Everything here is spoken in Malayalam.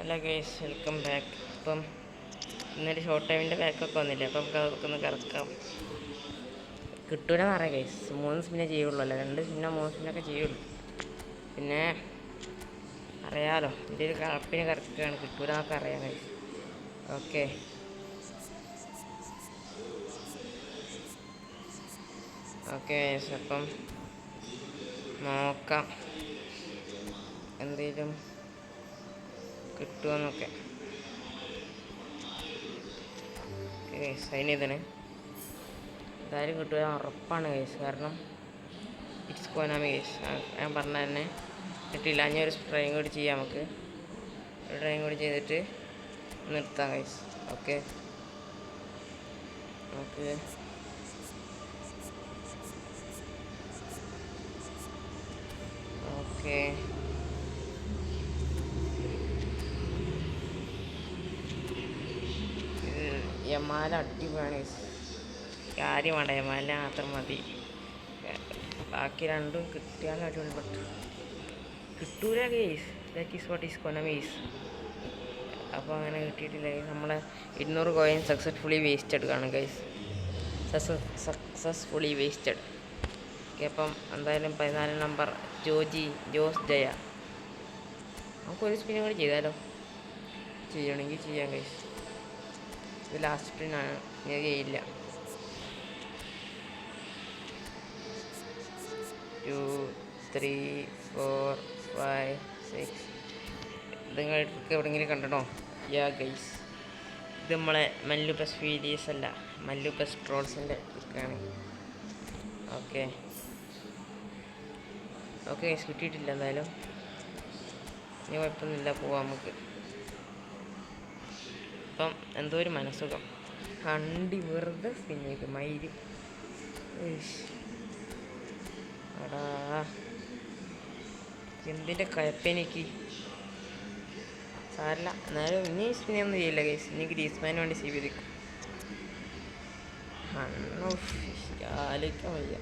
Hello guys, welcome back. ഇപ്പം ഇന്നൊരു ഷോർട്ട് ടൈമിൻ്റെ ബാക്കൊക്കെ വന്നില്ലേ, അപ്പം നമുക്ക് അതൊക്കെ ഒന്ന് കിടക്കാം. കിട്ടൂലെന്ന് പറയാം ഗൈസ്. 3 സ്പിന്നേ ചെയ്യുള്ളൂ, അല്ല 2 സ്പിന്നോ 3 സ്പിന്നൊക്കെ ചെയ്യുള്ളൂ. പിന്നെ അറിയാലോ, എൻ്റെ ഒരു കറപ്പിന് കിടക്കുകയാണ്, കിട്ടൂലെന്നൊക്കെ അറിയാം ഗൈസ്. ഓക്കെ ഗൈസ്, അപ്പം നോക്കാം എന്തെങ്കിലും കിട്ടുമെന്നൊക്കെ. സൈൻ ചെയ്തേ എന്തായാലും കിട്ടുക ഉറപ്പാണ് കേസ്. കാരണം ഇറ്റ്സ് കോനാമി കേസ്. ഞാൻ പറഞ്ഞ തന്നെ കിട്ടില്ല. ഞാൻ ഒരു ട്രൈയും കൂടി ചെയ്യാം. നമുക്ക് ഒരു ട്രൈയും കൂടി ചെയ്തിട്ട് നിർത്താം കേസ്. ഓക്കെ നമുക്ക് യമാല അടിപൊളിയാണ് കേസ്. കാര്യം വേണ്ട, യമാല മാത്രം മതി. ബാക്കി രണ്ടും കിട്ടിയാലും അടിപൊളി. ബട്ട് കിട്ടൂല case. That is what is കൊനമീസ്. അപ്പോൾ അങ്ങനെ കിട്ടിയിട്ടില്ല. നമ്മളെ 200 കോയിൻ സക്സസ്ഫുള്ളി വേസ്റ്റഡ് കാണും ഗൈസ്. Successfully wasted. ഓക്കെ, അപ്പം എന്തായാലും 14 നമ്പർ ജോസ് ജയ. നമുക്കൊരു സ്പിന്നും കൂടി ചെയ്താലോ? ചെയ്യണമെങ്കിൽ ചെയ്യാം ഗൈസ്. ഇത് ലാസ്റ്റ് സ്പിന്നാണ്, ഞാൻ ചെയ്യില്ല. 2 3 4 5 6. നിങ്ങൾ എവിടെയെങ്കിലും കണ്ടോ? യാ ഗൈസ്, ഇത് നമ്മളെ മല്ലു പ്ലസ് വീഡിയോസ് അല്ല, മല്ലു പ്ലസ് ട്രോൾസിൻ്റെ ആണ്. ഓക്കെ ഗൈസ്, കിട്ടിയിട്ടില്ല. എന്തായാലും ഇനി കുഴപ്പമൊന്നുമില്ല, പോവാം നമുക്ക്. ഇപ്പം എന്തോ ഒരു മനസ്സുഖം. കണ്ടി വെറുതെ സ്പിന്നേക്ക് മയില്. എടാ, എന്തിൻ്റെ കയപ്പെനിക്ക്. സാരല്ല, എന്നാലും ഇനി സ്പിന്നൊന്നും ചെയ്യില്ല ഗൈസ്. ഇനി ഗ്രീസ്മാന് വേണ്ടി സേവ് ചെയ്തിരിക്കും. ആലോചിക്കാൻ വയ്യ.